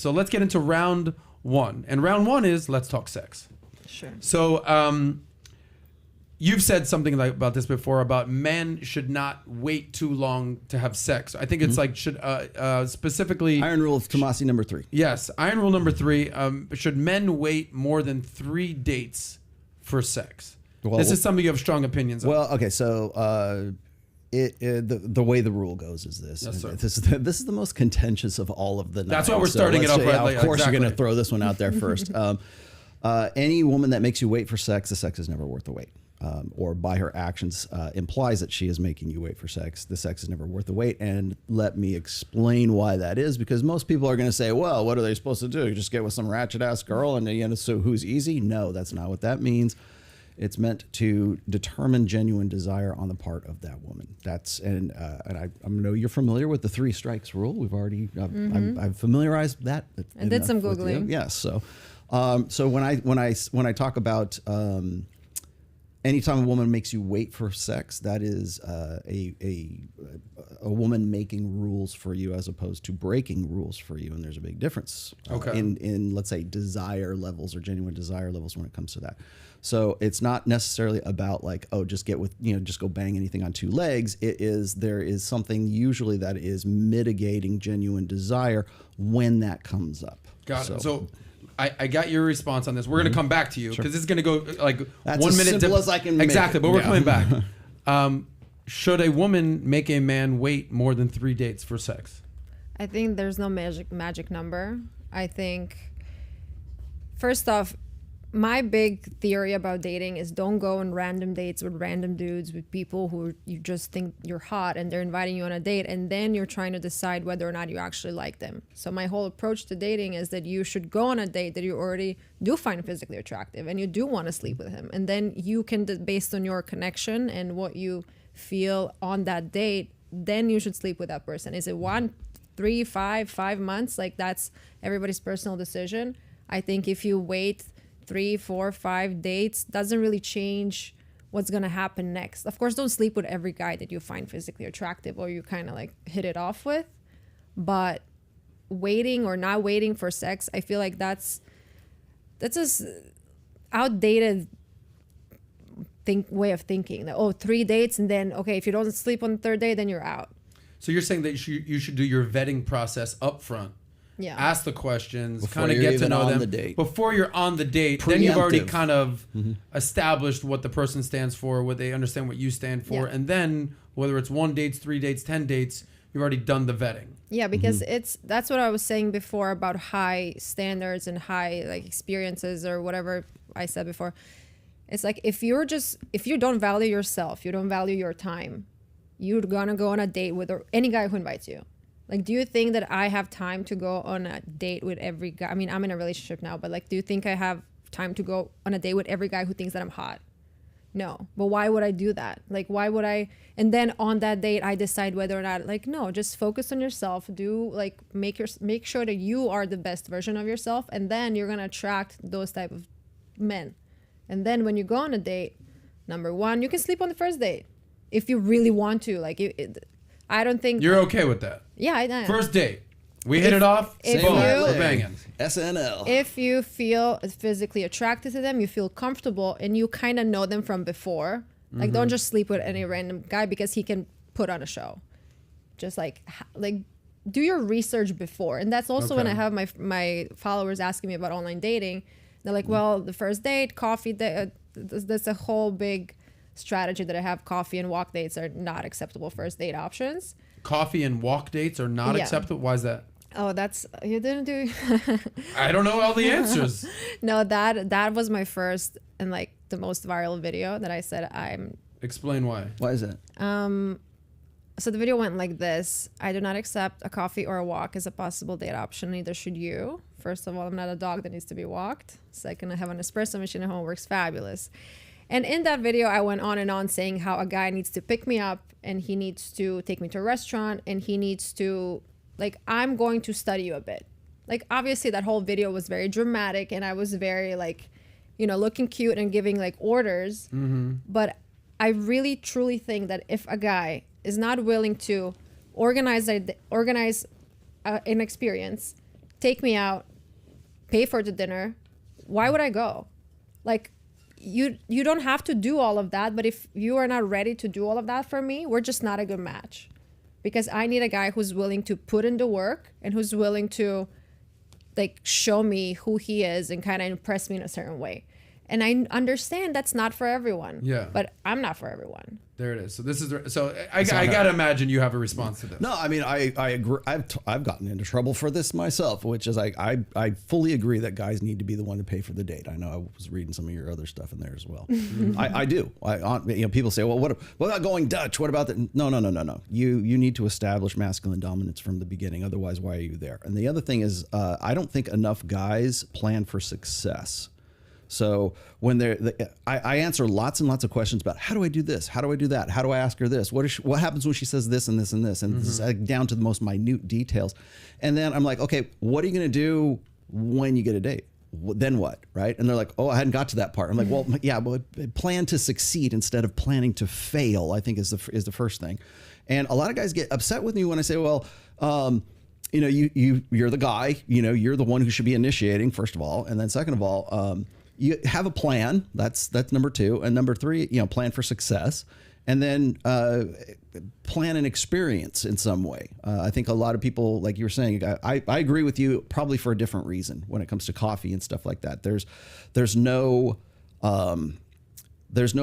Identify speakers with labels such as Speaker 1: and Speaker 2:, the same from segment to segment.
Speaker 1: So let's get into round one. And round one is let's talk sex.
Speaker 2: Sure.
Speaker 1: So you've said something about this before, about men should not wait too long to have sex. I think it's like should specifically
Speaker 3: Iron rule of Tomasi number 3.
Speaker 1: Yes, iron rule number 3. Should men wait more than 3 dates for sex?
Speaker 3: Well,
Speaker 1: this is something you have strong opinions on.
Speaker 3: Well, okay, so the way the rule goes is this.
Speaker 1: Yes, sir.
Speaker 3: This is the most contentious of all of the.
Speaker 1: That's
Speaker 3: 9.
Speaker 1: why we're starting
Speaker 3: let's
Speaker 1: it off
Speaker 3: say,
Speaker 1: right.
Speaker 3: Of course,
Speaker 1: exactly.
Speaker 3: you're going to throw this one out there first. Any woman that makes you wait for sex, the sex is never worth the wait. Or by her actions implies that she is making you wait for sex. The sex is never worth the wait. And let me explain why that is, because most people are going to say, well, what are they supposed to do? Just get with some ratchet ass girl and so who's easy? No, that's not what that means. It's meant to determine genuine desire on the part of that woman. And I know you're familiar with the 3 strikes rule. We've already I've familiarized that.
Speaker 2: I did some Googling.
Speaker 3: Yes. So when I talk about anytime a woman makes you wait for sex, that is a woman making rules for you as opposed to breaking rules for you, and there's a big difference in let's say desire levels or genuine desire levels when it comes to that. So it's not necessarily about like, oh, just get with, just go bang anything on 2 legs. There is something usually that is mitigating genuine desire when that comes up.
Speaker 1: Got it. So I got your response on this. We're going to come back to you because this is going to go like
Speaker 3: That's
Speaker 1: 1
Speaker 3: as
Speaker 1: minute.
Speaker 3: simple as I can make
Speaker 1: exactly,
Speaker 3: it.
Speaker 1: but we're
Speaker 3: Yeah.
Speaker 1: coming back. Should a woman make a man wait more than 3 dates for sex?
Speaker 2: I think there's no magic number. I think, first off, my big theory about dating is don't go on random dates with random dudes, with people who you just think you're hot and they're inviting you on a date, and then you're trying to decide whether or not you actually like them. So my whole approach to dating is that you should go on a date that you already do find physically attractive and you do want to sleep with him, and then you can, based on your connection and what you feel on that date, then you should sleep with that person. Is it 1, 3, 5 months? Like, that's everybody's personal decision. I think if you wait 3, 4, 5 dates, doesn't really change what's gonna happen next. Of course, don't sleep with every guy that you find physically attractive or you kind of like hit it off with, but waiting or not waiting for sex, I feel like that's just outdated way of thinking. That, 3 dates and then okay, if you don't sleep on the 3rd day, then you're out.
Speaker 1: So you're saying that you should do your vetting process up front.
Speaker 2: Yeah.
Speaker 1: Ask the questions,
Speaker 3: Before
Speaker 1: kind of
Speaker 3: you're
Speaker 1: get to
Speaker 3: even
Speaker 1: know
Speaker 3: on
Speaker 1: them
Speaker 3: the date.
Speaker 1: before you're on the date. Then you've already
Speaker 3: Preemptive.
Speaker 1: kind of established what the person stands for, what they understand what you stand for,
Speaker 2: Yeah.
Speaker 1: and then whether it's 1 date, 3 dates, 10 dates, you've already done the vetting.
Speaker 2: Yeah, because that's what I was saying before about high standards and high like experiences or whatever I said before. It's like if you don't value yourself, you don't value your time, you're gonna go on a date with any guy who invites you. Like, do you think that I have time to go on a date with every guy? I mean, I'm in a relationship now, but like, do you think I have time to go on a date with every guy who thinks that I'm hot? No. But why would I do that? Like, why would I? And then on that date, I decide whether or not, like, no, just focus on yourself. Do like, make sure that you are the best version of yourself. And then you're going to attract those type of men. And then when you go on a date, number 1, you can sleep on the first date if you really want to. Like, I don't think
Speaker 1: You're okay with that?
Speaker 2: Yeah, I am.
Speaker 1: First date, we hit it off.
Speaker 2: if
Speaker 1: Boom,
Speaker 2: you-
Speaker 1: we're banging.
Speaker 3: SNL.
Speaker 2: If you feel physically attracted to them, you feel comfortable, and you kind of know them from before. Like, don't just sleep with any random guy because he can put on a show. Just like do your research before. And that's also when I have my followers asking me about online dating. They're like, well, the first date, coffee date, that's a whole big strategy that I have. Coffee and walk dates are not acceptable first date options.
Speaker 1: Coffee and walk dates are not acceptable. Why is that?
Speaker 2: Oh, that's, you didn't do.
Speaker 1: I don't know all the answers.
Speaker 2: No, that was my first and like the most viral video that I said I'm.
Speaker 1: Explain why.
Speaker 3: Why is that?
Speaker 2: So the video went like this: I do not accept a coffee or a walk as a possible date option. Neither should you. First of all, I'm not a dog that needs to be walked. Second, I have an espresso machine at home, works fabulous. And in that video, I went on and on saying how a guy needs to pick me up and he needs to take me to a restaurant and he needs to, like, I'm going to study you a bit. Like, obviously that whole video was very dramatic and I was very like, looking cute and giving like orders. But I really truly think that if a guy is not willing to organize an experience, take me out, pay for the dinner, why would I go? Like, you don't have to do all of that, but if you are not ready to do all of that for me, we're just not a good match. Because I need a guy who's willing to put in the work and who's willing to like show me who he is and kind of impress me in a certain way. And I understand that's not for everyone.
Speaker 1: Yeah.
Speaker 2: But I'm not for everyone.
Speaker 1: There it is. So this is so I gotta imagine you have a response to this.
Speaker 3: No, I mean I agree. I've gotten into trouble for this myself, which is like I fully agree that guys need to be the one to pay for the date. I know I was reading some of your other stuff in there as well. I do. People say, well, what about going Dutch? What about that? No. You need to establish masculine dominance from the beginning. Otherwise, why are you there? And the other thing is, I don't think enough guys plan for success. So when I answer lots and lots of questions about how do I do this? How do I do that? How do I ask her this? What happens when she says this and this and this? And this is like down to the most minute details. And then I'm like, okay, what are you going to do when you get a date? Then what? Right? And they're like, oh, I hadn't got to that part. I'm like, well, yeah, but plan to succeed instead of planning to fail, I think is the first thing. And a lot of guys get upset with me when I say, well, you're the guy, you're the one who should be initiating, first of all. And then second of all, you have a plan. That's number two. And number three, plan for success. And then plan an experience in some way. I think a lot of people, like you were saying, I agree with you, probably for a different reason when it comes to coffee and stuff like that. There's no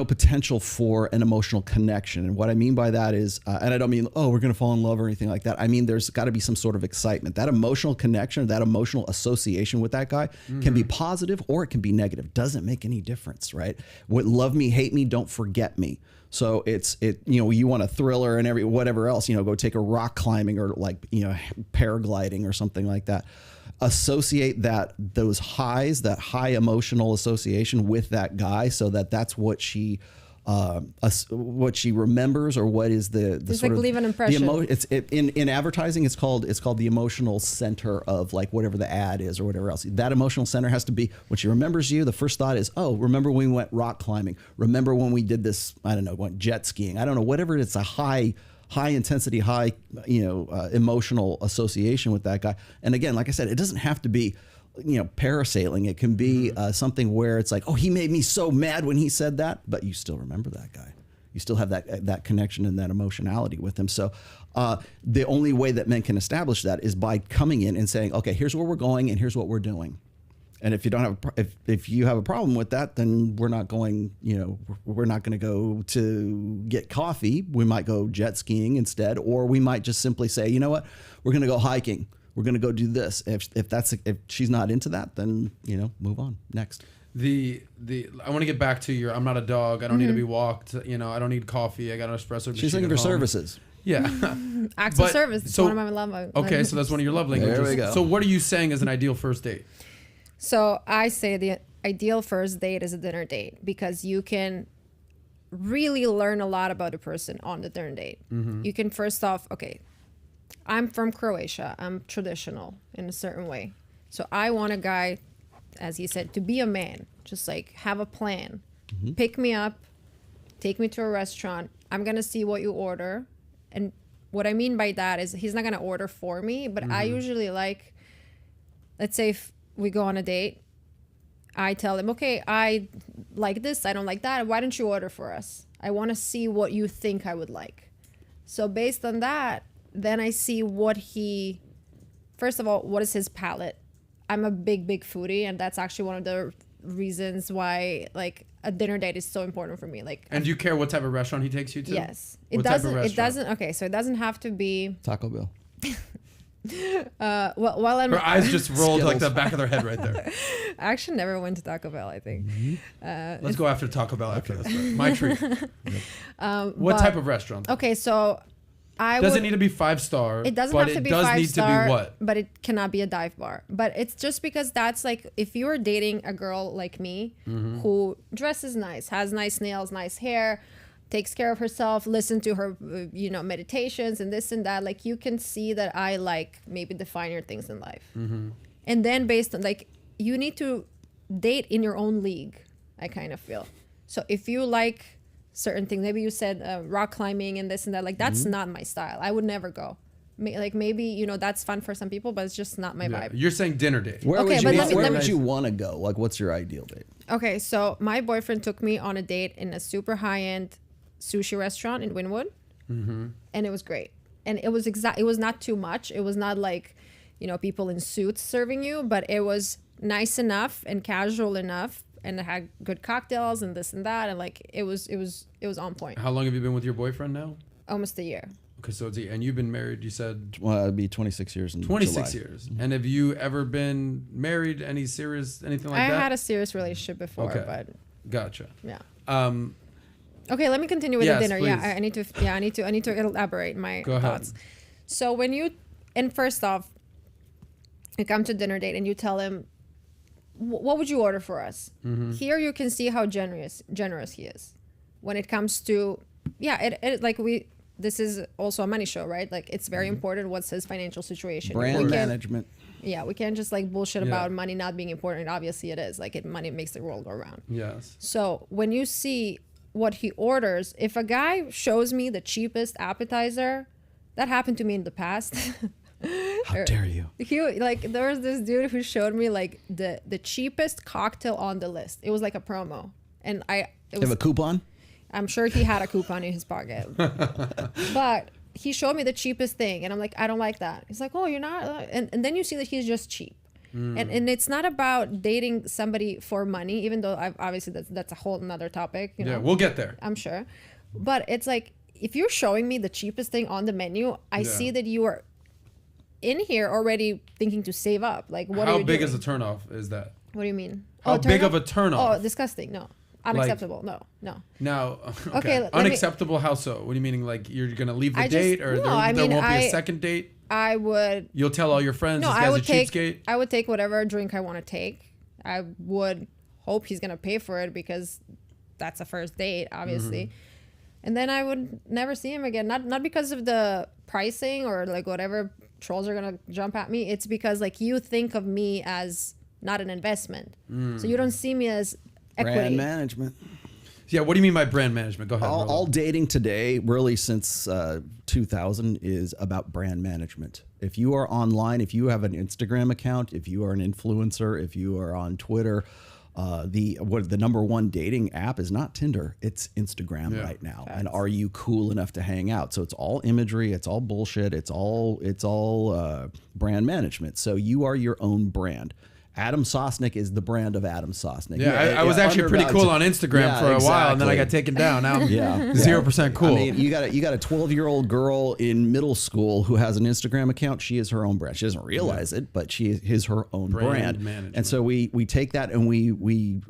Speaker 3: potential for an emotional connection. And what I mean by that is, and I don't mean, oh, we're going to fall in love or anything like that. I mean, there's got to be some sort of excitement. That emotional connection, that emotional association with that guy can be positive or it can be negative. Doesn't make any difference, right? Love me, hate me, don't forget me. So you want a thriller and whatever else, go take a rock climbing or paragliding or something like that. Associate those highs, that high emotional association with that guy, so that's what she remembers, or what is the
Speaker 2: it's
Speaker 3: sort
Speaker 2: like
Speaker 3: of
Speaker 2: leave an impression.
Speaker 3: In advertising, it's called the emotional center of like whatever the ad is or whatever else. That emotional center has to be when she remembers you. The first thought is, oh, remember when we went rock climbing? Remember when we did this? I don't know, went jet skiing. I don't know, whatever. It's a high intensity, high emotional association with that guy. And again, like I said, it doesn't have to be parasailing. It can be something where it's like, oh, he made me so mad when he said that, but you still remember that guy. You still have that connection and that emotionality with him. So the only way that men can establish that is by coming in and saying, okay, here's where we're going and here's what we're doing. And if you have a problem with that, then we're not going to go to get coffee. We might go jet skiing instead, or we might just simply say, you know what, we're going to go hiking. We're going to go do this. If she's not into that, then move on next.
Speaker 1: I want to get back to I'm not a dog. I don't need to be walked. I don't need coffee. I got an espresso machine.
Speaker 3: She's looking for services.
Speaker 1: Yeah.
Speaker 2: Acts of service. It's one of my love languages.
Speaker 1: Okay, so that's one of your love languages.
Speaker 3: There we go.
Speaker 1: So what are you saying is an ideal first date?
Speaker 2: So I say the ideal first date is a dinner date, because you can really learn a lot about a person on the dinner date. You can first off, okay, I'm from Croatia. I'm traditional in a certain way. So I want a guy, as he said, to be a man, just like have a plan. Pick me up, take me to a restaurant. I'm going to see what you order. And what I mean by that is he's not going to order for me, but I usually let's say if we go on a date, I tell him, okay, I like this, I don't like that. Why don't you order for us? I want to see what you think I would like. So based on that, then I see first of all, what is his palate? I'm a big foodie, and that's actually one of the reasons why a dinner date is so important for me.
Speaker 1: And do you care what type of restaurant he takes you to?
Speaker 2: Yes.
Speaker 1: What type of restaurant?
Speaker 2: It doesn't. Okay, so it doesn't have to be
Speaker 3: Taco Bell.
Speaker 2: Well,
Speaker 1: her eyes just rolled like the back of their head right there.
Speaker 2: I actually never went to Taco Bell, I think.
Speaker 1: Let's go after Taco Bell after this. My treat. What type of restaurant?
Speaker 2: Okay, so
Speaker 1: does it need to be 5-star?
Speaker 2: It doesn't have to be 5-star.
Speaker 1: But it does need to be what?
Speaker 2: But it cannot be a dive bar. But it's just because that's if you're dating a girl like me who dresses nice, has nice nails, nice hair, takes care of herself, listen to her, meditations and this and that. You can see that I like maybe the finer things in life. And then based on you need to date in your own league, I kind of feel. So if you like certain things, maybe you said rock climbing and this and that, that's not my style. I would never go. Like maybe, you know, that's fun for some people, but it's just not my vibe.
Speaker 1: You're saying dinner date.
Speaker 3: Where
Speaker 2: Okay,
Speaker 3: would
Speaker 2: but
Speaker 3: you,
Speaker 2: let me-
Speaker 3: where
Speaker 2: let me-
Speaker 3: would you want to go? Like, what's your ideal date?
Speaker 2: Okay, so my boyfriend took me on a date in a super high-end sushi restaurant in Wynwood, and it was great. And it was it was not too much. It was not like, you know, people in suits serving you, but it was nice enough and casual enough, and it had good cocktails and this and that, and like it was on point.
Speaker 1: How long have you been with your boyfriend now?
Speaker 2: Almost a year.
Speaker 1: Okay, so and you've been married, you said
Speaker 3: Well, it'd be 26 years in
Speaker 1: 26
Speaker 3: July.
Speaker 1: years. And have you ever been married, anything like
Speaker 2: I
Speaker 1: that?
Speaker 2: had a serious relationship before,
Speaker 1: Okay.
Speaker 2: but
Speaker 1: Gotcha.
Speaker 2: yeah.
Speaker 1: Um,
Speaker 2: Okay, let me continue with
Speaker 1: Yes,
Speaker 2: the dinner.
Speaker 1: please.
Speaker 2: Yeah, I need to elaborate my
Speaker 1: Go ahead.
Speaker 2: thoughts. So when you, and first off, you come to dinner date and you tell him, what would you order for us?
Speaker 1: Mm-hmm.
Speaker 2: Here you can see how generous he is when it comes to, this is also a money show, right? Like it's very important what's his financial situation.
Speaker 3: Brand
Speaker 2: We can't-
Speaker 3: management.
Speaker 2: Yeah, we can't just like bullshit
Speaker 1: Yeah.
Speaker 2: about money not being important. Obviously it is. Like money makes the world go round.
Speaker 1: yes.
Speaker 2: So when you see what he orders, if a guy shows me the cheapest appetizer, that happened to me in the past.
Speaker 3: How dare you?
Speaker 2: There was this dude who showed me like the cheapest cocktail on the list. It was like a promo, and
Speaker 3: You have a coupon?
Speaker 2: I'm sure he had a coupon in his pocket, but he showed me the cheapest thing, and I'm like, I don't like that. He's like, oh, you're not, and then you see that he's just cheap. And it's not about dating somebody for money, even though obviously that's a whole nother topic. You know?
Speaker 1: Yeah, we'll get there.
Speaker 2: I'm sure. But it's like, if you're showing me the cheapest thing on the menu, I see that you are in here already thinking to save up. Like, what are
Speaker 1: How
Speaker 2: you
Speaker 1: big
Speaker 2: doing?
Speaker 1: is a turnoff is that?
Speaker 2: What do you mean?
Speaker 1: How
Speaker 2: turn
Speaker 1: big
Speaker 2: off?
Speaker 1: of a turnoff?
Speaker 2: Oh, disgusting. No. Unacceptable. No.
Speaker 1: Now,
Speaker 2: Okay, let me-
Speaker 1: unacceptable. How so? What are you meaning? Like you're gonna leave the
Speaker 2: I just-
Speaker 1: date, or
Speaker 2: no,
Speaker 1: there
Speaker 2: I mean,
Speaker 1: won't be
Speaker 2: I-
Speaker 1: a second date?
Speaker 2: I would.
Speaker 1: You'll tell all your friends
Speaker 2: No,
Speaker 1: this
Speaker 2: I
Speaker 1: guy's a
Speaker 2: would take.
Speaker 1: cheapskate.
Speaker 2: I would take whatever drink I want to take. I would hope he's gonna pay for it because that's a first date, obviously. And then I would never see him again. Not because of the pricing or like whatever trolls are gonna jump at me. It's because like you think of me as not an investment, so you don't see me as equity.
Speaker 3: Brand management.
Speaker 1: Yeah. What do you mean by brand management? Go ahead.
Speaker 3: All,
Speaker 1: Rolo.
Speaker 3: all dating today, really since 2000, is about brand management. If you are online, if you have an Instagram account, if you are an influencer, if you are on Twitter, the number one dating app is not Tinder, it's Instagram right now. And are you cool enough to hang out? So it's all imagery, it's all bullshit, it's all brand management. So you are your own brand. Adam Sosnick is the brand of Adam Sosnick.
Speaker 1: Yeah, I was actually pretty cool on Instagram for a while, and then I got taken down. Now I'm 0% cool.
Speaker 3: I mean, you got a 12-year-old girl in middle school who has an Instagram account. She is her own brand. She doesn't realize it, but she is her own brand.
Speaker 1: Management.
Speaker 3: And so we take that and we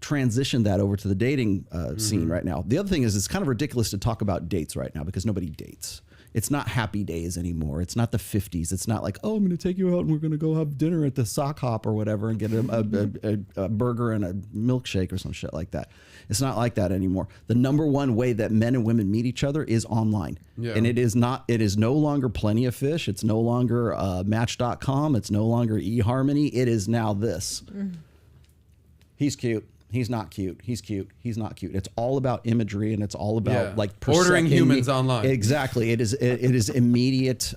Speaker 3: transition that over to the dating scene right now. The other thing is, it's kind of ridiculous to talk about dates right now because nobody dates. It's not Happy Days anymore. It's not the 50s. It's not like, oh, I'm going to take you out and we're going to go have dinner at the Sock Hop or whatever and get a burger and a milkshake or some shit like that. It's not like that anymore. The number one way that men and women meet each other is online.
Speaker 1: Yeah.
Speaker 3: And it is no longer Plenty of Fish. It's no longer Match.com. It's no longer eHarmony. It is now this. He's cute. He's not cute. He's cute. He's not cute. It's all about imagery, and it's all about like
Speaker 1: ordering humans online.
Speaker 3: Exactly. It is immediate.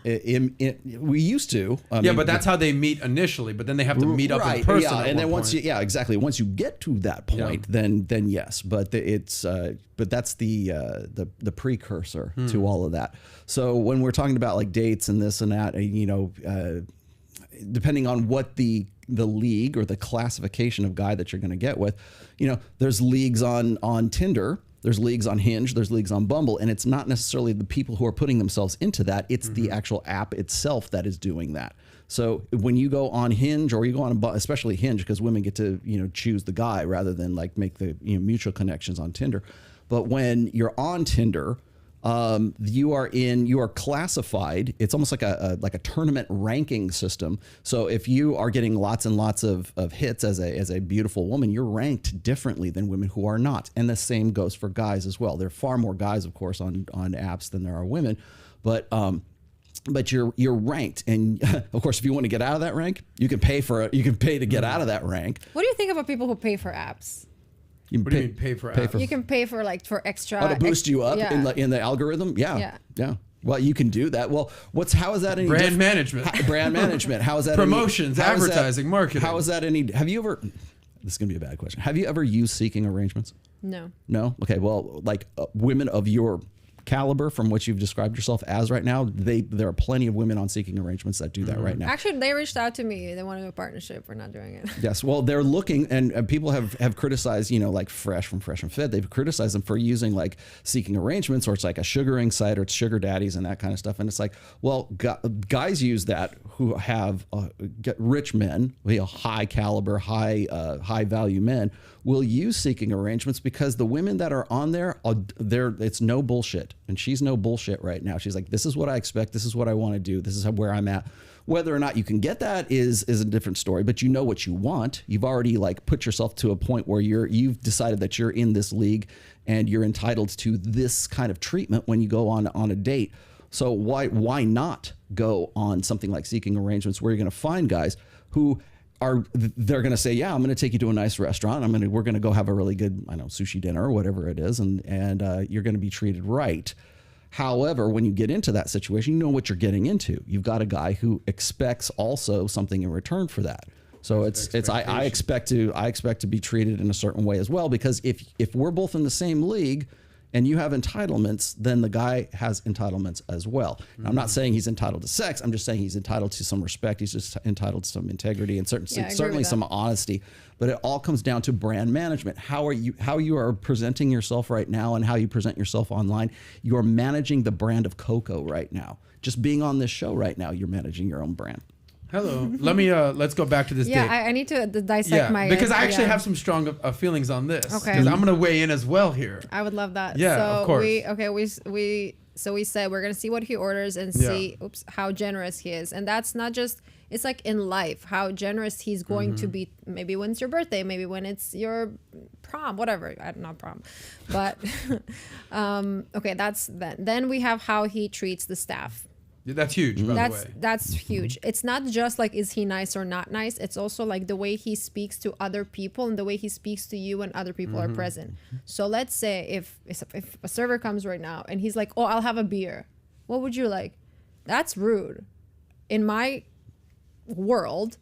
Speaker 3: We used to.
Speaker 1: But that's how they meet initially. But then they have to meet up in person.
Speaker 3: Yeah,
Speaker 1: at
Speaker 3: and then
Speaker 1: one
Speaker 3: once
Speaker 1: point.
Speaker 3: exactly. Once you get to that point, then yes. But but that's the precursor to all of that. So when we're talking about like dates and this and that, depending on what the league or the classification of guy that you're going to get with, there's leagues on Tinder, there's leagues on Hinge, there's leagues on Bumble, and it's not necessarily the people who are putting themselves into that. It's the actual app itself that is doing that. So when you go on Hinge or you go on, especially Hinge, because women get to choose the guy rather than like make the mutual connections on Tinder. But when you're on Tinder, you are classified. It's almost like a tournament ranking system. So if you are getting lots and lots of hits as a beautiful woman, you're ranked differently than women who are not. And the same goes for guys as well. There are far more guys, of course, on apps than there are women, but you're ranked. And of course, if you want to get out of that rank, you can pay to get out of that rank.
Speaker 2: What do you think about people who pay for apps?
Speaker 1: What do you mean pay for apps?
Speaker 2: You can pay for extra.
Speaker 3: to boost you up
Speaker 2: yeah.
Speaker 3: in the algorithm. Yeah. Well, you can do that. Well, how is that any
Speaker 1: Brand management.
Speaker 3: Brand management. How is that
Speaker 1: Promotions, advertising, marketing.
Speaker 3: How is that any? Have you ever? This is gonna be a bad question. Have you ever used seeking arrangements?
Speaker 2: No.
Speaker 3: No. Okay. Well, like women of your caliber, from what you've described yourself as right now, there are plenty of women on seeking arrangements that do that right now.
Speaker 2: Actually, they reached out to me. They wanted a partnership. We're not doing it.
Speaker 3: Yes. Well, they're looking, and people have criticized, like Fresh and Fit. They've criticized them for using like seeking arrangements, or it's like a sugaring site, or it's sugar daddies and that kind of stuff. And it's like, well, guys use that who have rich men, high caliber, high value men will use seeking arrangements because the women that are on there, it's no bullshit. And she's no bullshit right now. She's like, this is what I expect. This is what I want to do. This is where I'm at. Whether or not you can get that is a different story, but you know what you want. You've already like put yourself to a point where you've decided that you're in this league and you're entitled to this kind of treatment when you go on a date. So why not go on something like seeking arrangements where you're going to find guys who they're going to say, yeah, I'm going to take you to a nice restaurant. We're going to go have a really good, sushi dinner or whatever it is. And you're going to be treated right. However, when you get into that situation, you know what you're getting into. You've got a guy who expects also something in return for that. So I expect to be treated in a certain way as well, because if we're both in the same league and you have entitlements, then the guy has entitlements as well. Now, I'm not saying he's entitled to sex. I'm just saying he's entitled to some respect. He's just entitled to some integrity and certainly some honesty. But it all comes down to brand management. How you are presenting yourself right now and how you present yourself online. You're managing the brand of Coco right now. Just being on this show right now, you're managing your own brand.
Speaker 1: Hello. Let's go back to this date.
Speaker 2: I need to dissect my...
Speaker 1: Because I actually have some strong feelings on this.
Speaker 2: Okay.
Speaker 1: Because I'm going to weigh in as well here.
Speaker 2: I would love that.
Speaker 1: Yeah,
Speaker 2: so
Speaker 1: of course.
Speaker 2: We said we're going to see what he orders and see how generous he is. And that's not just... It's like in life, how generous he's going to be. Maybe when it's your birthday, maybe when it's your prom, whatever. Not prom. But, okay, that's that. Then we have how he treats the staff.
Speaker 1: That's huge, by the way.
Speaker 2: That's huge. It's not just like, is he nice or not nice? It's also like the way he speaks to other people and the way he speaks to you when other people are present. So let's say if a server comes right now and he's like, oh, I'll have a beer. What would you like? That's rude. In my world,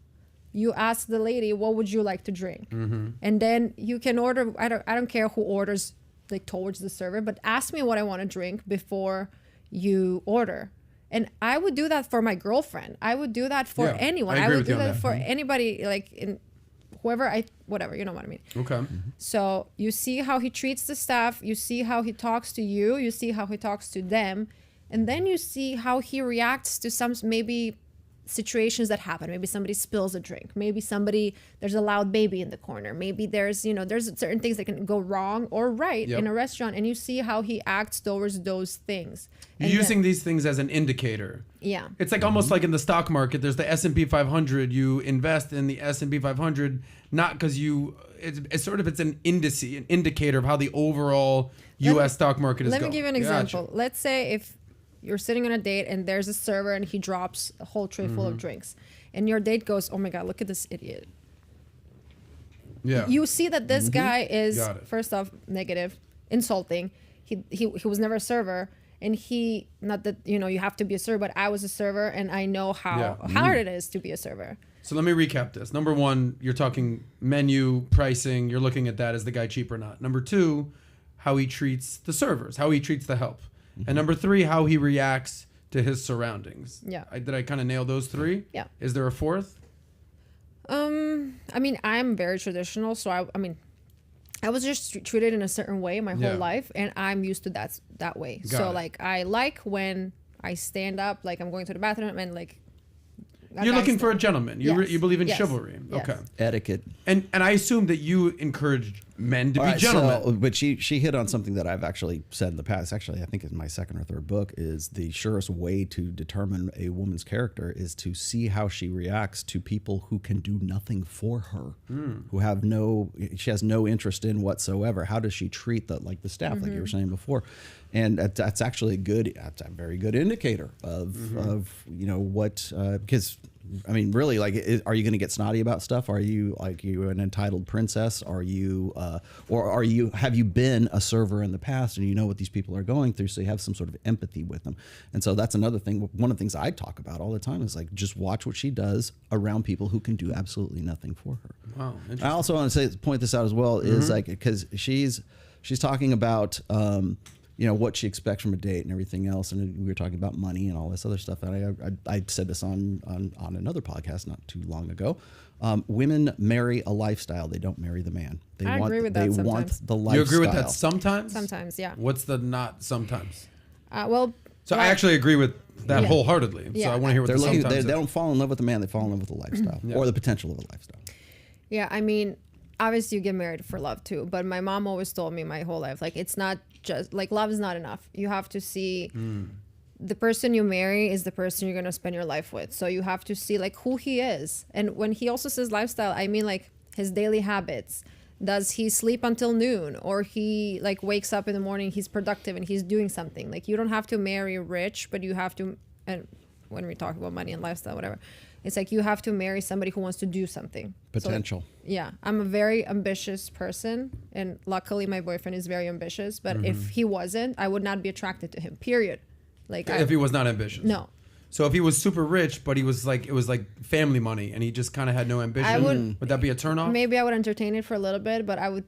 Speaker 2: you ask the lady, what would you like to drink? And then you can order. I don't care who orders like towards the server, but ask me what I want to drink before you order. And I would do that for my girlfriend. I would do that for anyone. I would do that for anybody, like whatever, you know what I mean.
Speaker 1: Okay.
Speaker 2: So you see how he treats the staff, you see how he talks to you, you see how he talks to them, and then you see how he reacts to some maybe situations that happen. Maybe somebody spills a drink. Maybe there's a loud baby in the corner. Maybe there's certain things that can go wrong or right in a restaurant, and you see how he acts towards those things.
Speaker 1: You're using these things as an indicator.
Speaker 2: Yeah.
Speaker 1: It's like almost like in the stock market, there's the S&P 500. You invest in the S&P 500 not because it's an indicator of how the overall U.S. stock market is going.
Speaker 2: Let me give you an example. Let's say if you're sitting on a date and there's a server and he drops a whole tray full of drinks, and your date goes, oh my God, look at this idiot.
Speaker 1: Yeah.
Speaker 2: You see that this guy is, first off, negative, insulting. He was never a server, and not that, you have to be a server, but I was a server and I know how hard it is to be a server.
Speaker 1: So let me recap this. Number one, you're talking menu, pricing. You're looking at that as the guy cheap or not. Number two, how he treats the servers, how he treats the help. And number three, how he reacts to his surroundings.
Speaker 2: Yeah.
Speaker 1: Did I kind of nail those three?
Speaker 2: Yeah.
Speaker 1: Is there a fourth?
Speaker 2: I'm very traditional, so I was just treated in a certain way my whole life, and I'm used to that way.
Speaker 1: Got it.
Speaker 2: Like, I like when I stand up, like I'm going to the bathroom, and like
Speaker 1: you're looking for a gentleman. You believe in
Speaker 2: Yes.
Speaker 1: chivalry.
Speaker 2: Yes.
Speaker 1: Okay.
Speaker 3: Etiquette.
Speaker 1: And I assume that you encouraged men to be gentlemen.
Speaker 3: But she hit on something that I've actually said in the past. Actually, I think in my second or third book, is the surest way to determine a woman's character is to see how she reacts to people who can do nothing for her, she has no interest in whatsoever. How does she treat the staff, like you were saying before? And that's actually a very good indicator of what, because I mean, really, like, are you going to get snotty about stuff? Are you like you an entitled princess? Are you, or are you? Have you been a server in the past, and you know what these people are going through, so you have some sort of empathy with them? And so that's another thing. One of the things I talk about all the time is like just watch what she does around people who can do absolutely nothing for her.
Speaker 1: Wow.
Speaker 3: I also want to point this out as well is like because she's talking about. What she expects from a date and everything else. And we were talking about money and all this other stuff. And I said this on another podcast not too long ago. Women marry a lifestyle. They don't marry the man.
Speaker 2: I agree with that
Speaker 3: They
Speaker 2: sometimes.
Speaker 3: want the lifestyle.
Speaker 1: You agree with that sometimes?
Speaker 2: Sometimes, yeah.
Speaker 1: What's the not sometimes?
Speaker 2: So
Speaker 1: I actually agree with that
Speaker 2: Yeah.
Speaker 1: wholeheartedly. So
Speaker 2: Yeah.
Speaker 1: I want to hear what
Speaker 3: They're
Speaker 1: the
Speaker 3: looking.
Speaker 1: sometimes
Speaker 3: They
Speaker 1: is.
Speaker 3: don't fall in love with the man. They fall in love with the lifestyle or the potential of a lifestyle.
Speaker 2: Yeah, I mean, obviously you get married for love too, but my mom always told me my whole life, like, it's not just like love is not enough. You have to see the person you marry is the person you're going to spend your life with. So you have to see like who he is. And when he also says lifestyle, I mean like his daily habits. Does he sleep until noon, or he like wakes up in the morning, he's productive and he's doing something? Like, you don't have to marry rich, but you have to, and when we talk about money and lifestyle, whatever, it's like you have to marry somebody who wants to do something.
Speaker 3: Potential.
Speaker 2: So, yeah, I'm a very ambitious person, and luckily my boyfriend is very ambitious. But if he wasn't, I would not be attracted to him. Period. Like,
Speaker 1: If he was not ambitious.
Speaker 2: no,
Speaker 1: So if he was super rich, but he was like, it was like family money, and he just kind of had no ambition, would that be a turnoff?
Speaker 2: maybe I would entertain it for a little bit, but I would